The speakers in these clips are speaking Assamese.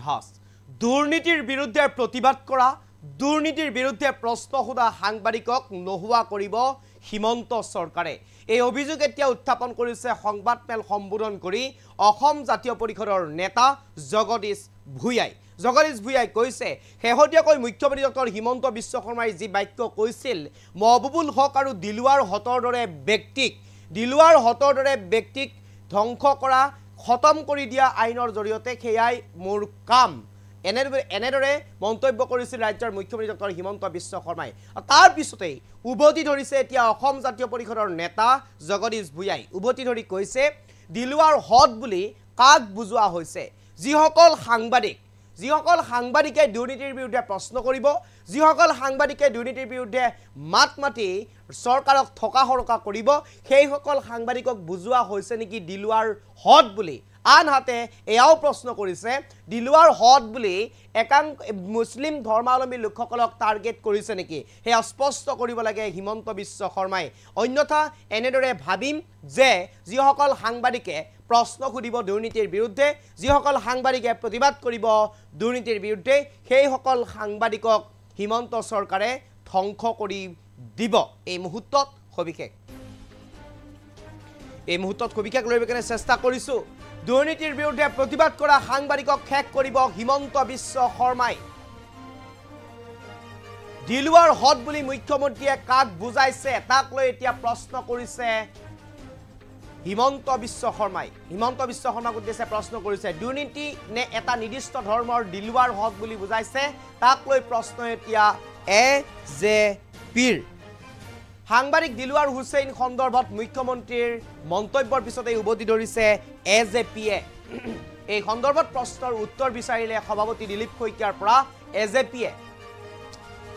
ঘাস দুৰ্নীতিৰ বিৰুদ্ধে প্ৰতিবাদ কৰা দুৰ্নীতিৰ বিৰুদ্ধে প্ৰশ্ন সোধা সাংবাদিকক নোহোৱা কৰিব হিমন্ত চৰকাৰে এই অভিযোগ এতিয়া উত্থাপন কৰিছে সংবাদমেল সম্বোধন কৰি অসম জাতীয় পৰিষদৰ নেতা জগদীশ ভূঞাই কৈছে শেহতীয়াকৈ মুখ্যমন্ত্ৰী ডক্টৰ হিমন্ত বিশ্ব শৰ্মাই যি বাক্য কৈছিল মহবুবুল হক আৰু দিলৱাৰ হতৰ দৰে ব্যক্তিক ধ্বংস কৰা খতম কৰি দিয়া আইনৰ জৰিয়তে খেয়াই মোৰ কাম এনেদৰে মন্তব্য কৰিছিল ৰাজ্যৰ মুখ্যমন্ত্ৰী ডক্টৰ হিমন্ত বিশ্ব শৰ্মাই তাৰ পিছতেই উভতি ধৰিছে এতিয়া অসম জাতীয় পৰিষদৰ নেতা জগদীশ ভূঞাই উভতি ধৰি কৈছে দিলৱাৰ হদ বুলি কাক বুজোৱা হৈছে যিসকল সাংবাদিকে দুৰ্নীতিৰ বিৰুদ্ধে প্ৰশ্ন কৰিব যিসকল সাংবাদিকে দুৰ্নীতিৰ বিৰুদ্ধে মাত মাতি চৰকাৰক ঠকা হৰকা কৰিব সেইসকল সাংবাদিকক বুজোৱা হৈছে নেকি দিলৱাৰ হদ বুলি আনহাতে এয়াও প্ৰশ্ন কৰিছে দিলৱাৰ হদ বুলি একাংশ মুছলিম ধৰ্মাৱলম্বী লোকসকলক টাৰ্গেট কৰিছে নেকি হেয়া স্পষ্ট কৰিব লাগে হিমন্ত বিশ্ব শৰ্মাই অন্যথা এনেদৰে ভাবিম যে যিসকল সাংবাদিকে প্ৰশ্ন সুধিব দুৰ্নীতিৰ বিৰুদ্ধে যিসকল সাংবাদিকে প্ৰতিবাদ কৰিব দুৰ্নীতিৰ বিৰুদ্ধে সেইসকল সাংবাদিকক হিমন্ত চৰকাৰে ধ্বংস কৰি দিব এই মুহূৰ্তত সবিশেষ লৈ কেনে চেষ্টা কৰিছো দুৰ্নীতিৰ বিৰুদ্ধে প্ৰতিবাদ কৰা সাংবাদিকক শেষ কৰিব হিমন্ত বিশ্ব শৰ্মাই দিলৱাৰ হদ বুলি মুখ্যমন্ত্ৰীয়ে কাক বুজাইছে তাক লৈ এতিয়া প্ৰশ্ন কৰিছে হিমন্ত বিশ্ব শৰ্মাক উদ্দেশ্যে প্ৰশ্ন কৰিছে দুৰ্নীতি নে এটা নিৰ্দিষ্ট ধৰ্মৰ দিলৱাৰ হদ বুলি বুজাইছে তাক লৈ প্ৰশ্ন এতিয়া এজেপিৰ সাংবাদিক দিলৱাৰ হুছেইন সন্দৰ্ভত মুখ্যমন্ত্ৰীৰ মন্তব্যৰ পিছতে উভতি ধৰিছে এজেপিয়ে এই সন্দৰ্ভত প্ৰশ্নৰ উত্তৰ বিচাৰিলে সভাপতি দিলীপ শইকীয়াৰ পৰা এজেপিয়ে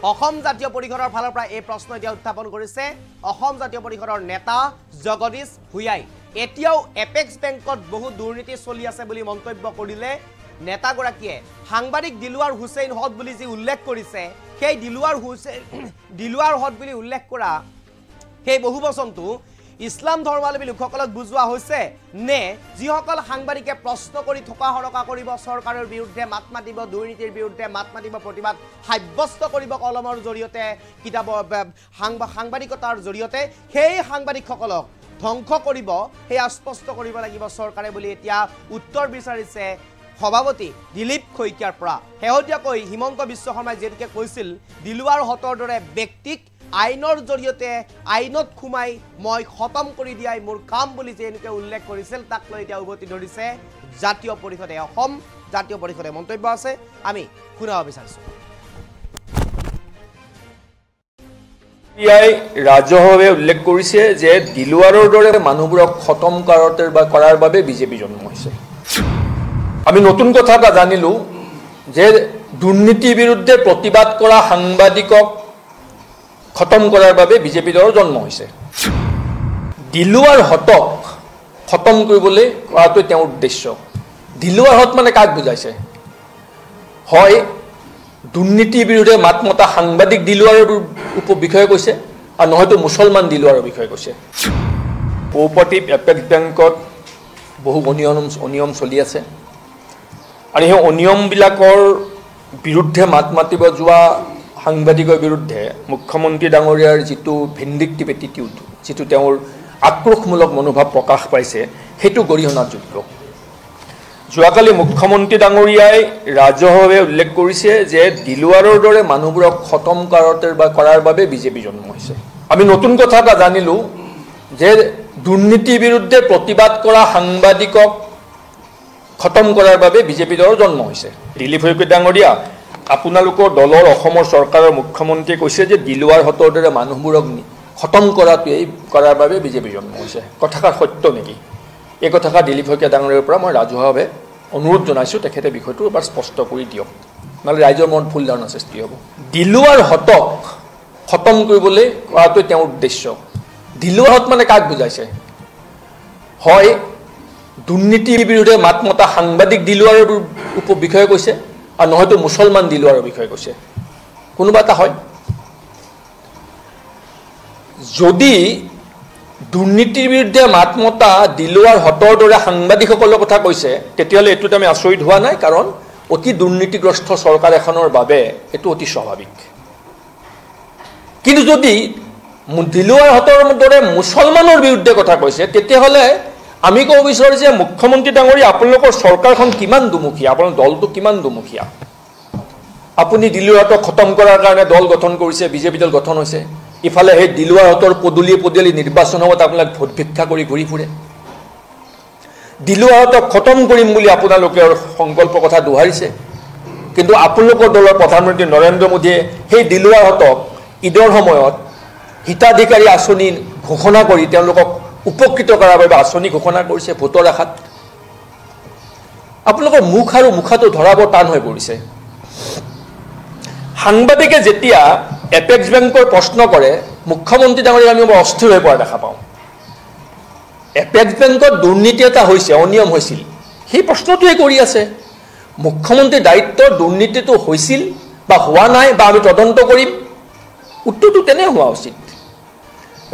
অসম জাতীয় পৰিষদৰ ফালৰ পৰা এই প্ৰশ্ন এতিয়া উত্থাপন কৰিছে অসম জাতীয় পৰিষদৰ নেতা জগদীশ ভূঞাই এতিয়াও এপেক্স বেংকত বহু দুৰ্নীতি চলি আছে বুলি মন্তব্য কৰিলে নেতাগৰাকীয়ে সাংবাদিক দিলৱাৰ হুছেইন হদ বুলি যি উল্লেখ কৰিছে সেই দিলৱাৰ হদ বুলি উল্লেখ কৰা সেই বহু বচনটো ইছলাম ধৰ্মাৱলম্বী লোকসকলক বুজোৱা হৈছে নে যিসকল সাংবাদিকে প্ৰশ্ন কৰি থকা হৰকা কৰিব চৰকাৰৰ বিৰুদ্ধে মাত মাতিব দুৰ্নীতিৰ বিৰুদ্ধে মাত মাতিব প্ৰতিবাদ সাব্যস্ত কৰিব কলমৰ জৰিয়তে কিতাপৰ সাংবাদিকতাৰ জৰিয়তে সেই সাংবাদিকসকলক ধ্বংস কৰিব সেই স্পষ্ট কৰিব লাগিব চৰকাৰে বুলি এতিয়া উত্তৰ বিচাৰিছে সভাপতি দিলীপ শইকীয়াৰ পৰা শেহতীয়াকৈ হিমন্ত বিশ্ব শৰ্মাই যেনেকৈ কৈছিল দিলৱাৰ হতৰ দৰে ব্যক্তিক আইনৰ জৰিয়তে আইনত খুমাই মই খতম কৰি দিয়াই মোৰ কাম বুলি যেনেকৈ উল্লেখ কৰিছিল তাক লৈ এতিয়া উভতি ধৰিছে জাতীয় পৰিষদে অসম জাতীয় পৰিষদে মন্তব্য আছে আমি শুনাব বিচাৰিছো ৰাজহুৱাভাৱে উল্লেখ কৰিছে যে দিলৱাৰৰ দৰে মানুহবোৰক খতম কৰাৰ বাবে বিজেপি জন্ম হৈছে আমি নতুন কথা এটা জানিলো যে দুৰ্নীতিৰ বিৰুদ্ধে প্ৰতিবাদ কৰা সাংবাদিকক খতম কৰাৰ বাবে বিজেপি দলৰ জন্ম হৈছে দিলৱাৰ হতক খতম কৰিবলৈ কৰাটো তেওঁৰ উদ্দেশ্য দিলৱাৰ হত মানে কাক বুজাইছে হয় দুৰ্নীতিৰ বিৰুদ্ধে মাত মতা সাংবাদিক দিলৱাৰৰ বিষয়ে কৈছে আৰু নহয়তো মুছলমান দিলৱাৰৰ বিষয়ে কৈছে কোঅপাৰেটিভ এপেক্স বেংকত বহু অনিয়ম চলি আছে আৰু সেই অনিয়মবিলাকৰ বিৰুদ্ধে মাত মাতিব যোৱা সাংবাদিকৰ বিৰুদ্ধে মুখ্যমন্ত্ৰী ডাঙৰীয়াৰ যিটো ভিণ্ডিক্টিভ এটিটিউড যিটো তেওঁৰ আক্ৰোশমূলক মনোভাৱ প্ৰকাশ পাইছে সেইটো গৰিহণাযোগ্য যোৱাকালি মুখ্যমন্ত্ৰী ডাঙৰীয়াই ৰাজহুৱাভাৱে উল্লেখ কৰিছে যে দিলৱাৰৰ দৰে মানুহবোৰক খতম কৰাৰ বাবে বিজেপি জন্ম হৈছে আমি নতুন কথা এটা জানিলো যে দুৰ্নীতিৰ বিৰুদ্ধে প্ৰতিবাদ কৰা সাংবাদিকক খতম কৰাৰ বাবে বিজেপি দলৰ জন্ম হৈছে দিলীপ শইকীয়া ডাঙৰীয়া আপোনালোকৰ দলৰ অসমৰ চৰকাৰৰ মুখ্যমন্ত্ৰীয়ে কৈছে যে দিলৱাৰ হতৰ দৰে মানুহবোৰক খতম কৰাৰ বাবে বিজেপি জন্ম হৈছে কথাষাৰ সত্য নেকি এই কথাষাৰ দিলীপ শইকীয়া ডাঙৰীয়াৰ পৰা মই ৰাজহুৱাভাৱে অনুৰোধ জনাইছোঁ তেখেতে বিষয়টো এবাৰ স্পষ্ট কৰি দিয়ক নহ'লে ৰাইজৰ মনত ভুল ধাৰণা সৃষ্টি হ'ব দিলৱাৰ হতক খতম কৰিবলৈ কৰাটো তেওঁৰ উদ্দেশ্য দিলৱাৰ হত মানে কাক বুজাইছে হয় দুৰ্নীতিৰ বিৰুদ্ধে মাত মতা সাংবাদিক দিলৱাৰৰ বিষয়ে কৈছে আৰু নহয়তো মুছলমান দিলৱাৰৰ বিষয়ে কৈছে কোনোবা এটা হয় যদি দুৰ্নীতিৰ বিৰুদ্ধে মাত মতা দিলৱাৰ হতৰ দৰে সাংবাদিকসকলৰ কথা কৈছে তেতিয়াহ'লে এইটোত আমি আচৰিত হোৱা নাই কাৰণ অতি দুৰ্নীতিগ্ৰস্ত চৰকাৰ এখনৰ বাবে এইটো অতি স্বাভাৱিক কিন্তু যদি দিলুৱাৰহঁতৰ দৰে মুছলমানৰ বিৰুদ্ধে কথা কৈছে তেতিয়াহ'লে আমি ক'ব বিচাৰোঁ যে মুখ্যমন্ত্ৰী ডাঙৰীয়া আপোনালোকৰ চৰকাৰখন কিমান দুমুখীয়া আপোনাৰ দলটো কিমান দুমুখীয়া আপুনি দিলুৱাৰহঁতক খতম কৰাৰ কাৰণে দল গঠন কৰিছে বিজেপি দল গঠন হৈছে ইফালে সেই দিলুৱাৰহঁতৰ পদূলি নিৰ্বাচন সময়ত আপোনাক ভোট ভিক্ষা কৰি ঘূৰি ফুৰে দিলুৱাৰহঁতক খতম কৰিম বুলি আপোনালোকে সংকল্পৰ কথা দোহাৰিছে কিন্তু আপোনালোকৰ দলৰ প্ৰধানমন্ত্ৰী নৰেন্দ্ৰ মোদীয়ে সেই দিলুৱাৰহঁতক ঈদৰ সময়ত হিতাধিকাৰী আঁচনি ঘোষণা কৰি তেওঁলোকক উপকৃত কৰাৰ বাবে আঁচনি ঘোষণা কৰিছে ভোটৰ আশাত আপোনালোকৰ মুখ আৰু মুখাটো ধৰাব টান হৈ পৰিছে সাংবাদিকে যেতিয়া এপেক্স বেংকৰ প্ৰশ্ন কৰে মুখ্যমন্ত্ৰী ডাঙৰীয়া আমি বৰ অস্থিৰ হৈ পৰা দেখা পাওঁ এপেক্স বেংকত দুৰ্নীতি এটা হৈছে অনিয়ম হৈছিল সেই প্ৰশ্নটোৱে কৰি আছে মুখ্যমন্ত্ৰীৰ দায়িত্বৰ দুৰ্নীতিটো হৈছিল বা হোৱা নাই বা আমি তদন্ত কৰিম উত্তৰটো তেনে হোৱা উচিত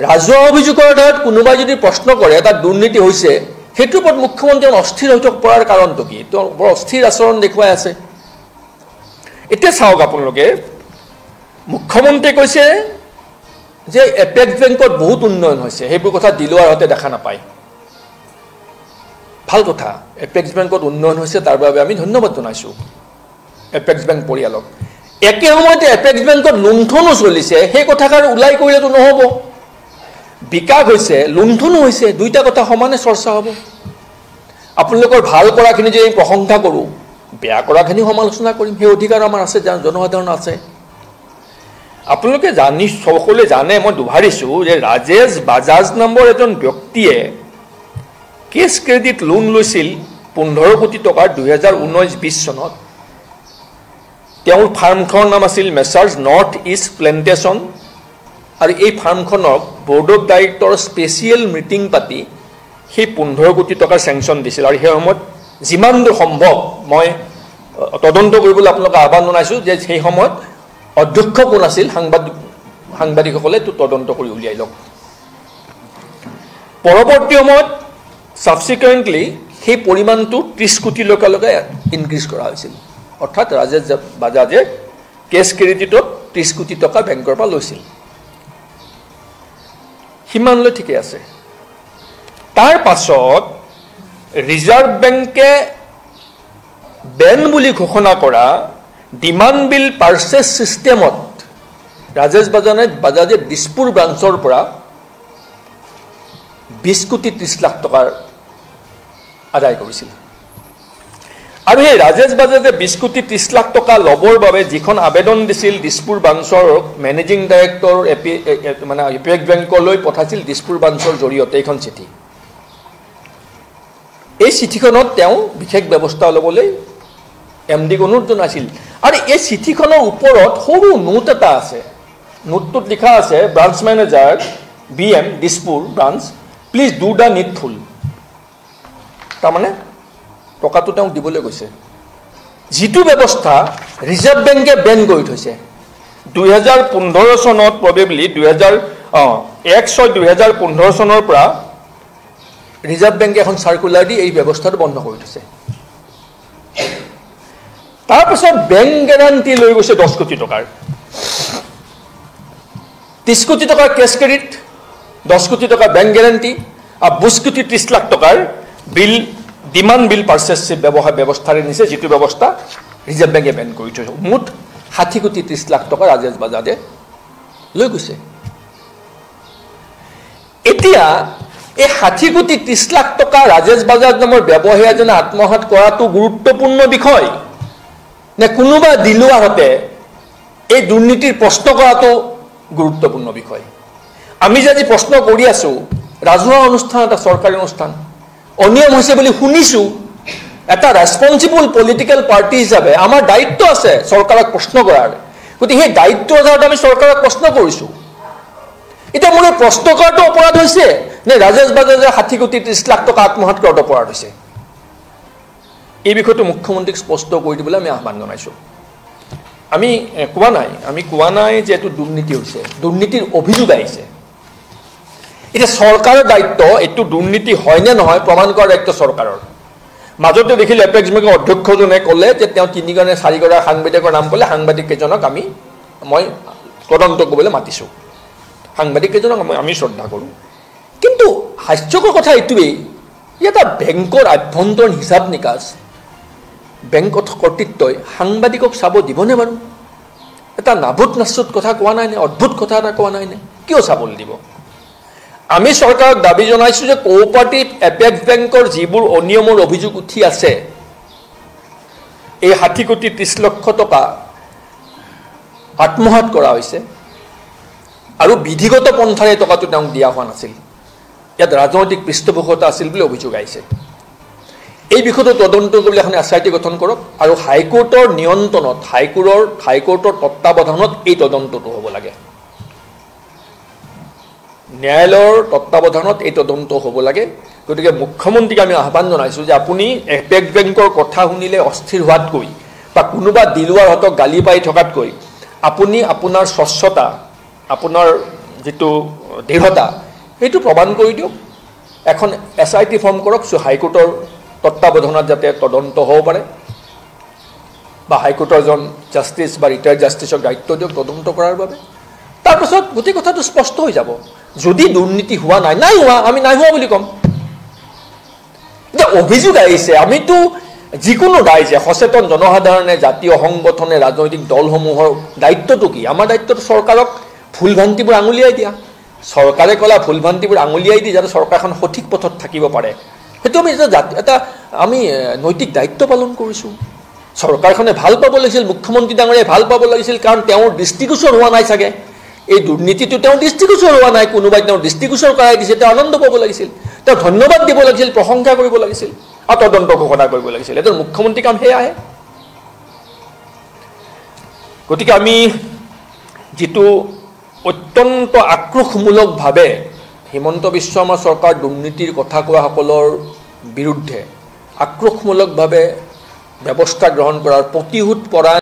ৰাজহুৱা অভিযোগৰ আধাৰত কোনোবাই যদি প্ৰশ্ন কৰে তাত দুৰ্নীতি হৈছে সেইটোৰ ওপৰত মুখ্যমন্ত্ৰী অস্থিৰ হৈ পৰাৰ কাৰণটো কি তেওঁ বৰ অস্থিৰ আচৰণ দেখুৱাই আছে এতিয়া চাওক আপোনালোকে মুখ্যমন্ত্ৰীয়ে কৈছে যে এপেক্স বেংকত বহুত উন্নয়ন হৈছে সেইবোৰ কথা দিলুৱাৰহঁতে দেখা নাপায় ভাল কথা এপেক্স বেংকত উন্নয়ন হৈছে তাৰ বাবে আমি ধন্যবাদ জনাইছোঁ এপেক্স বেংক পৰিয়ালক একে সময়তে এপেক্স বেংকত লুণ্ঠনো চলিছে সেই কথাষাৰ ওলাই কৰিলেতো নহ'ব বিকাশ হৈছে লুণ্ঠনো হৈছে দুইটা কথা সমানে চৰ্চা হ'ব আপোনালোকৰ ভাল কৰাখিনি যদি আমি প্ৰশংসা কৰোঁ বেয়া কৰাখিনি সমালোচনা কৰিম সেই অধিকাৰ আমাৰ আছে জনসাধাৰণ আছে আপোনালোকে সকলোৱে জানে মই দোহাৰিছোঁ যে ৰাজেশ বাজাজ নামৰ এজন ব্যক্তিয়ে কেছ ক্ৰেডিট লোন লৈছিল 15 কোটি টকাৰ 2019-20 চনত তেওঁৰ ফাৰ্মখনৰ নাম আছিল মেচাৰ্ছ নৰ্থ ইষ্ট প্লেণ্টেশ্যন আৰু এই ফাৰ্মখনক board of director special meeting পাতি সেই 15 কোটি টকাৰ চেংচন দিছিল আৰু সেই সময়ত যিমান দূৰ সম্ভৱ মই তদন্ত কৰিবলৈ আপোনালোকক আহ্বান জনাইছোঁ যে সেই সময়ত অধ্যক্ষ কোন আছিল সাংবাদিকসকলে এইটো তদন্ত কৰি উলিয়াই লওক পৰৱৰ্তী সময়ত ছাবচিকুৱেণ্টলি সেই পৰিমাণটো 30 কোটিলৈকে ইনক্ৰিজ কৰা হৈছিল অৰ্থাৎ ৰাজেশ বাজাজে কেছ ক্ৰেডিটত 30 কোটি টকা বেংকৰ পৰা লৈছিল সিমানলৈ ঠিকে আছে তাৰ পাছত ৰিজাৰ্ভ বেংকে বেন বুলি ঘোষণা কৰা ডিমাণ্ড বিল পাৰ্চেছ ছিষ্টেমত ৰাজেশ বাজাজে দিছপুৰ ব্ৰাঞ্চৰ পৰা 20 কোটি 30 লাখ টকাৰ আদায় কৰিছিল আৰু সেই ৰাজেশ বাজাজে 20 কোটি 30 লাখ টকা ল'বৰ বাবে যিখন আবেদন দিছিল দিছপুৰ ব্ৰাঞ্চৰ মেনেজিং ডাইৰেক্টৰ মানে এপেক্স বেংকলৈ পঠাইছিল দিছপুৰ ব্ৰাঞ্চৰ জৰিয়তে এইখন চিঠি এই চিঠিখনত তেওঁ বিশেষ ব্যৱস্থা ল'বলৈ এমডিক অনুৰোধ জনাইছিল আৰু এই চিঠিখনৰ ওপৰত সৰু নোট এটা আছে নোটটোত লিখা আছে branch manager BM Dispur branch please do the needful তাৰমানে টকাটো তেওঁক দিবলৈ গৈছে যিটো ব্যৱস্থা ৰিজাৰ্ভ বেংকে বেন কৰি থৈছে 2015 চনত প্ৰবেবলি 1/6/2015 চনৰ পৰা ৰিজাৰ্ভ বেংকে এখন চাৰ্কুলাৰ দি এই ব্যৱস্থাটো বন্ধ কৰি থৈছে তাৰপিছত বেংক গেৰাণ্টি লৈ গৈছে 10 কোটি টকাৰ 30 কোটি টকাৰ কেছ ক্ৰেডিট 10 কোটি টকা বেংক গেৰাণ্টি আৰু 20 কোটি 30 লাখ টকাৰ বিল ডিমাণ্ড বিল পাৰ্চেছ ব্যৱস্থাৰে নিছে যিটো ব্যৱস্থা ৰিজাৰ্ভ বেংকে বেন কৰি থৈছে মুঠ 60 কোটি 30 লাখ টকা ৰাজেশ বাজাজে লৈ গৈছে এতিয়া এই 60 কোটি 30 লাখ টকা ৰাজেশ বাজাজ নামৰ ব্যৱসায়ীজনে আত্মসাৎ কৰাটো গুৰুত্বপূৰ্ণ বিষয় নে কোনোবা দিলুৱাৰহঁতে এই দুৰ্নীতিৰ প্ৰশ্ন কৰাটো গুৰুত্বপূৰ্ণ বিষয় আমি যে আজি প্ৰশ্ন কৰি আছোঁ ৰাজহুৱা অনুষ্ঠান এটা চৰকাৰী অনুষ্ঠান অনিয়ম হৈছে বুলি শুনিছোঁ এটা ৰেছপন্সিবল পলিটিকেল পাৰ্টি হিচাপে আমাৰ দায়িত্ব আছে চৰকাৰক প্ৰশ্ন কৰাৰ গতিকে সেই দায়িত্বৰ আধাৰত আমি চৰকাৰক প্ৰশ্ন কৰিছোঁ এতিয়া মোৰ প্ৰশ্ন কৰাটো অপৰাধ হৈছে নে ৰাজেশ বাজাজে 60 কোটি 30 লাখ টকা আত্মসাৎ কৰাটো অপৰাধ হৈছে এই বিষয়টো মুখ্যমন্ত্ৰীক স্পষ্ট কৰি দিবলৈ আমি আহ্বান জনাইছোঁ আমি কোৱা নাই যে এইটো দুৰ্নীতি হৈছে দুৰ্নীতিৰ অভিযোগ আহিছে এতিয়া চৰকাৰৰ দায়িত্ব এইটো দুৰ্নীতি হয় নে নহয় প্ৰমাণ কৰাৰ দায়িত্ব চৰকাৰৰ মাজতে দেখিলে এপেক্স বেংকৰ অধ্যক্ষজনে ক'লে যে তেওঁ 3 নে 4 গৰাকী সাংবাদিকৰ নাম ক'লে, সাংবাদিককেইজনক মই তদন্ত কৰিবলৈ মাতিছোঁ। সাংবাদিককেইজনক আমি শ্ৰদ্ধা কৰোঁ। কিন্তু হাস্যকৰ কথা এইটোৱেই, এটা বেংকৰ আভ্যন্তৰীণ হিচাপ নিকাচ বেংক কৰ্তৃত্বই সাংবাদিকক চাব দিবনে বাৰু? এটা নাভূত নাচুত কথা কোৱা নাইনে? অদ্ভুত কথা এটা কোৱা নাইনে? কিয় চাবলৈ দিব? আমি চৰকাৰক দাবী জনাইছোঁ যে কোঅপাৰেটিভ এপেক্স বেংকৰ যিবোৰ অনিয়মৰ অভিযোগ উঠি আছে, এই 60 কোটি 30 লক্ষ টকা আত্মসাৎ কৰা হৈছে আৰু বিধিগত পন্থাৰে টকাটো তেওঁক দিয়া হোৱা নাছিল, ইয়াত ৰাজনৈতিক পৃষ্ঠপোষকতা আছিল বুলি অভিযোগ আহিছে। এই বিষয়টো তদন্ত কৰিবলৈ এখন SIT গঠন কৰক আৰু হাইকোৰ্টৰ নিয়ন্ত্ৰণত, হাইকোৰ্টৰ তত্ত্বাৱধানত এই তদন্তটো হ'ব লাগে। ন্যায়ালয়ৰ তত্ত্বাৱধানত এই তদন্ত হ'ব লাগে। গতিকে মুখ্যমন্ত্ৰীক আমি আহ্বান জনাইছোঁ যে আপুনি এপেক্স বেংকৰ কথা শুনিলে অস্থিৰ হোৱাতকৈ বা কোনোবা দিলুৱাৰহঁতক গালি পাই থকাতকৈ আপুনি আপোনাৰ স্বচ্ছতা, আপোনাৰ যিটো দৃঢ়তা, সেইটো প্ৰমাণ কৰি দিয়ক। এখন SIT ফৰ্ম কৰক, হাইকোৰ্টৰ তত্ত্বাৱধানত যাতে তদন্ত হ'ব পাৰে, বা হাইকোৰ্টৰ এজন জাষ্টিছ বা ৰিটায়াৰ্ড জাষ্টিছক দায়িত্ব দিয়ক তদন্ত কৰাৰ বাবে। তাৰপাছত গোটেই কথাটো স্পষ্ট হৈ যাব। যদি দুৰ্নীতি হোৱা নাই হোৱা, আমি নাই হোৱা বুলি ক'ম। এতিয়া অভিযোগ আহিছে, আমিতো যিকোনো ৰাইজে, সচেতন জনসাধাৰণে, জাতীয় সংগঠনে, ৰাজনৈতিক দলসমূহৰ দায়িত্বটো কি? আমাৰ দায়িত্বটো চৰকাৰক ভুল ভ্ৰান্তিবোৰ আঙুলিয়াই দিয়া। চৰকাৰে ক'লা ভুল ভ্ৰান্তিবোৰ আঙুলিয়াই দি যাতে চৰকাৰখন সঠিক পথত থাকিব পাৰে, সেইটো আমি এটা নৈতিক দায়িত্ব পালন কৰিছোঁ। চৰকাৰখনে ভাল পাব লাগিছিল, মুখ্যমন্ত্ৰী ডাঙৰীয়াই ভাল পাব লাগিছিল, কাৰণ তেওঁৰ দৃষ্টিগোচৰ হোৱা নাই চাগে এই দুৰ্নীতিটো। তেওঁৰ দৃষ্টিগোচৰ হোৱা নাই, কোনোবাই তেওঁৰ দৃষ্টিগোচৰ কৰাই দিছে, তেওঁ আনন্দ পাব লাগিছিল, তেওঁ ধন্যবাদ দিব লাগিছিল, প্ৰশংসা কৰিব লাগিছিল আৰু তদন্ত ঘোষণা কৰিব লাগিছিল। এজন মুখ্যমন্ত্ৰীৰ কাম সেয়াহে। গতিকে আমি যিটো অত্যন্ত আক্ৰোশমূলকভাৱে হিমন্ত বিশ্ব শৰ্মা চৰকাৰ দুৰ্নীতিৰ কথা কোৱাসকলৰ বিৰুদ্ধে আক্ৰোশমূলকভাৱে ব্যৱস্থা গ্ৰহণ কৰাৰ প্ৰতিশোধ পৰা